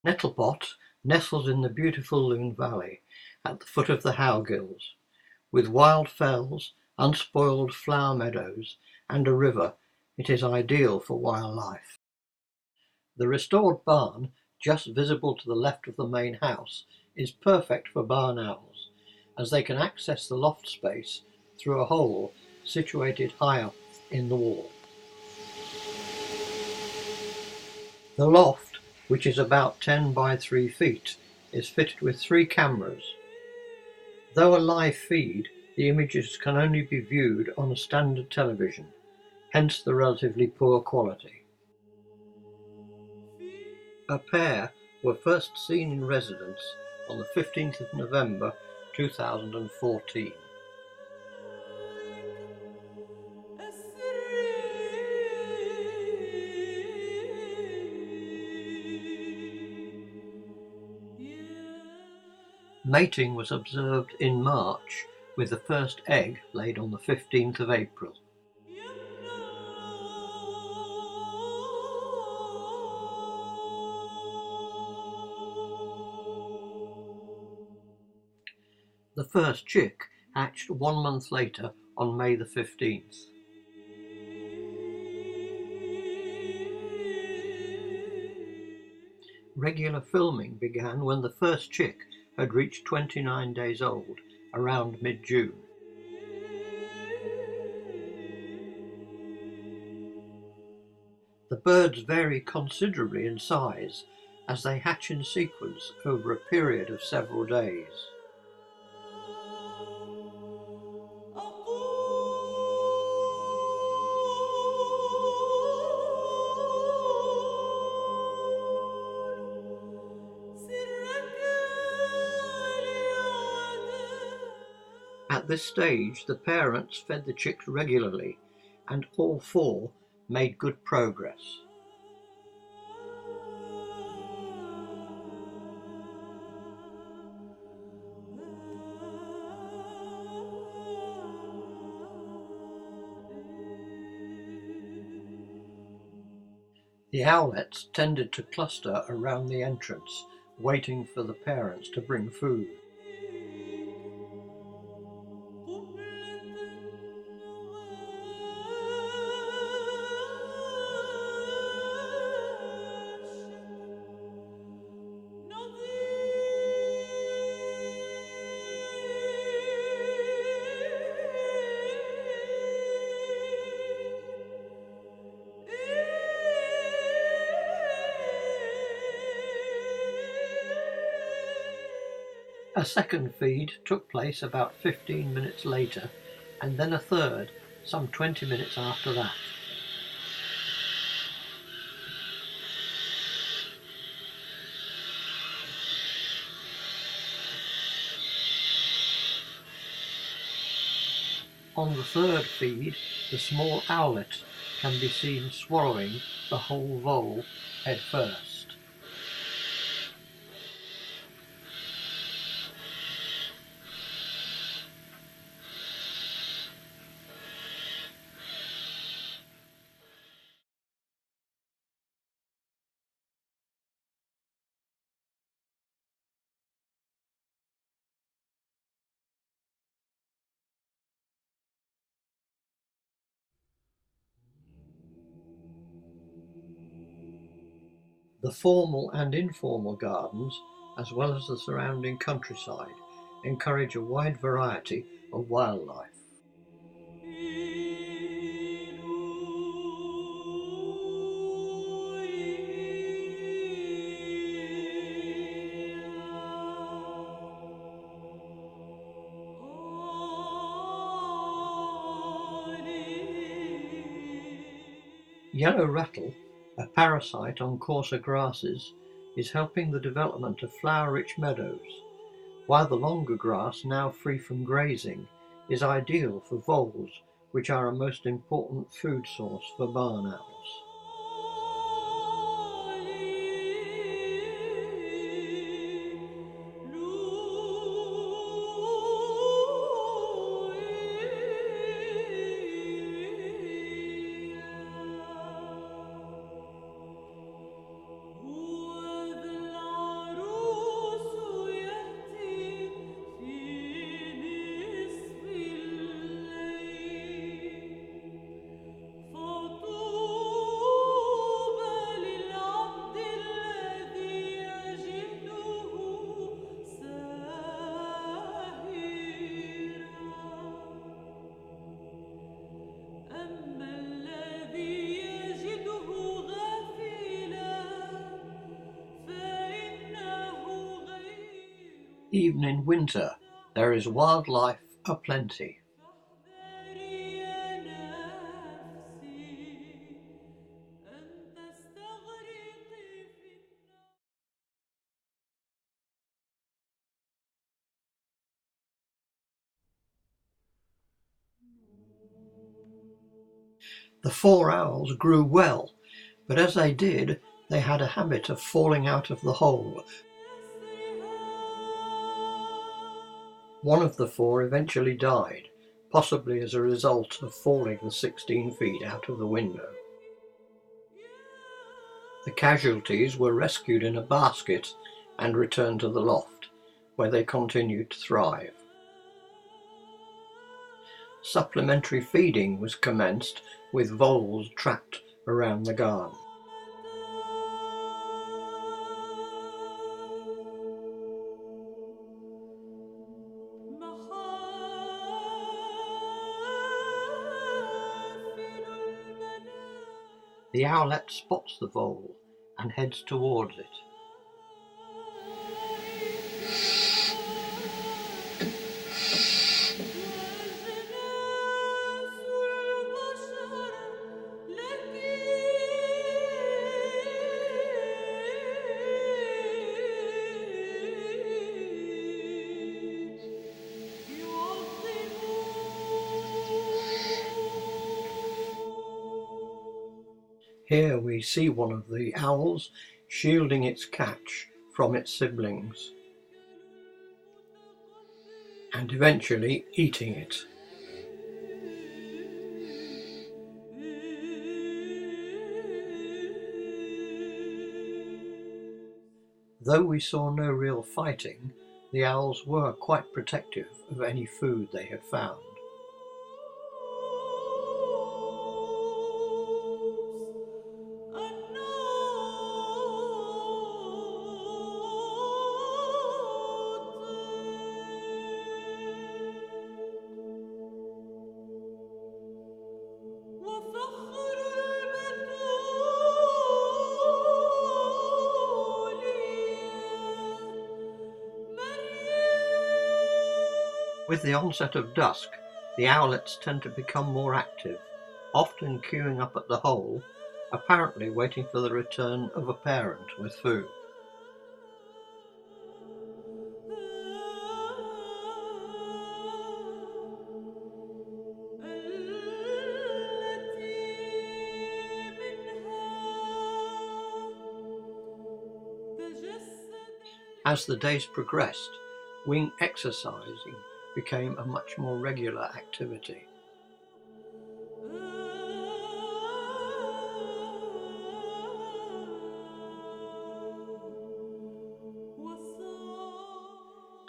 Nettlepott nestles in the beautiful Lune Valley at the foot of the Howgills. With wild fells, unspoiled flower meadows and a river, it is ideal for wildlife. The restored barn, just visible to the left of the main house, is perfect for barn owls, as they can access the loft space through a hole situated high up in the wall. The loft, which is about 10 by 3 feet, is fitted with 3 cameras. Though a live feed, the images can only be viewed on a standard television, hence the relatively poor quality. A pair were first seen in residence on the 15th of November 2014. Mating was observed in March, with the first egg laid on the 15th of April. The first chick hatched 1 month later on May the 15th. Regular filming began when the first chick had reached 29 days old, around mid-June. The birds vary considerably in size as they hatch in sequence over a period of several days. At this stage, the parents fed the chicks regularly, and all 4 made good progress. The owlets tended to cluster around the entrance, waiting for the parents to bring food. A second feed took place about 15 minutes later, and then a third some 20 minutes after that. On the third feed, the small owlet can be seen swallowing the whole vole head first. The formal and informal gardens, as well as the surrounding countryside, encourage a wide variety of wildlife. Yellow rattle, a parasite on coarser grasses, is helping the development of flower-rich meadows, while the longer grass, now free from grazing, is ideal for voles, which are a most important food source for barn owls. Even in winter, there is wildlife aplenty. The 4 owls grew well, but as they did, they had a habit of falling out of the hole. One of the 4 eventually died, possibly as a result of falling the 16 feet out of the window. The casualties were rescued in a basket and returned to the loft, where they continued to thrive. Supplementary feeding was commenced with voles trapped around the garden. The owlet spots the vole and heads towards it. Here we see one of the owls shielding its catch from its siblings and eventually eating it. Though we saw no real fighting, the owls were quite protective of any food they had found. With the onset of dusk, the owlets tend to become more active, often queuing up at the hole, apparently waiting for the return of a parent with food. As the days progressed, wing exercising became a much more regular activity.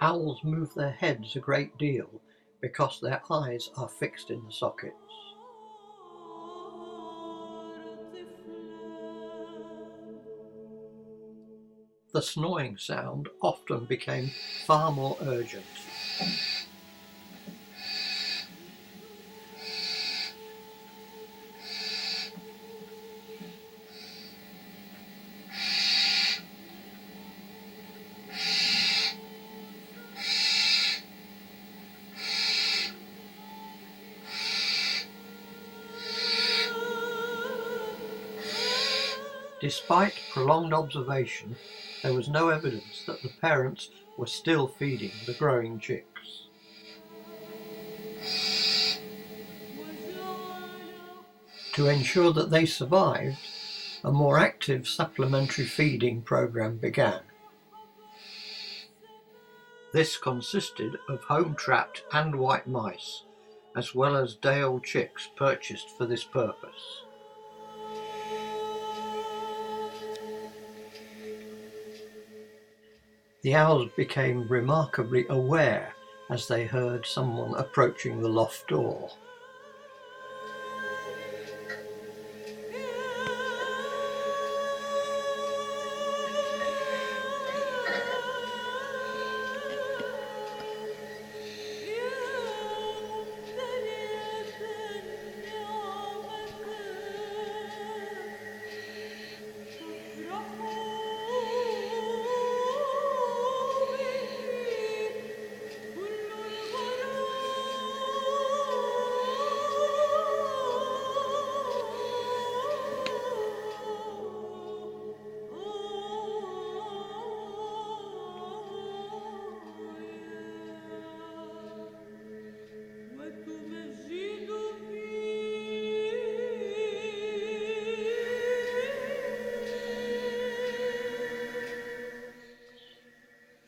Owls move their heads a great deal because their eyes are fixed in the sockets. The snoring sound often became far more urgent. Despite prolonged observation, there was no evidence that the parents were still feeding the growing chicks. To ensure that they survived, a more active supplementary feeding program began. This consisted of home-trapped and white mice, as well as day-old chicks purchased for this purpose. The owls became remarkably aware as they heard someone approaching the loft door.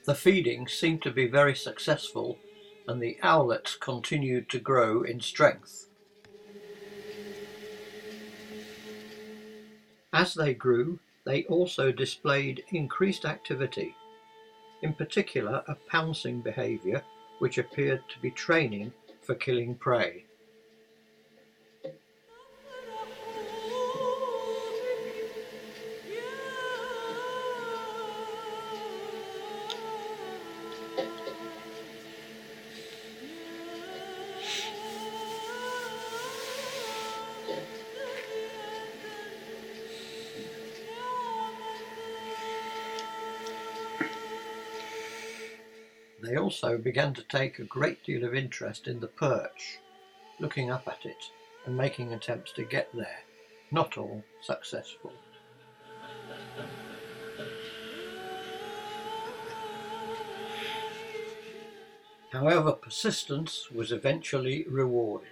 The feeding seemed to be very successful, and the owlets continued to grow in strength. As they grew, they also displayed increased activity, in particular a pouncing behaviour which appeared to be training for killing prey. They also began to take a great deal of interest in the perch, looking up at it and making attempts to get there, not all successful. However, persistence was eventually rewarded.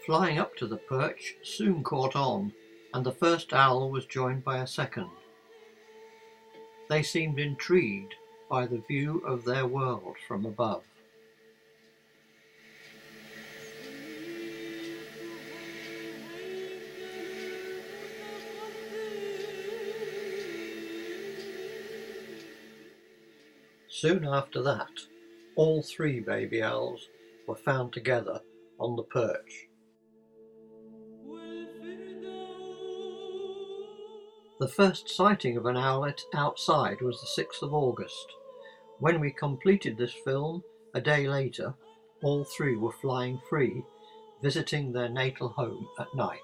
Flying up to the perch soon caught on, and the first owl was joined by a second. They seemed intrigued by the view of their world from above. Soon after that, all three baby owls were found together on the perch. The first sighting of an owlet outside was the 6th of August. When we completed this film, a day later, all three were flying free, visiting their natal home at night.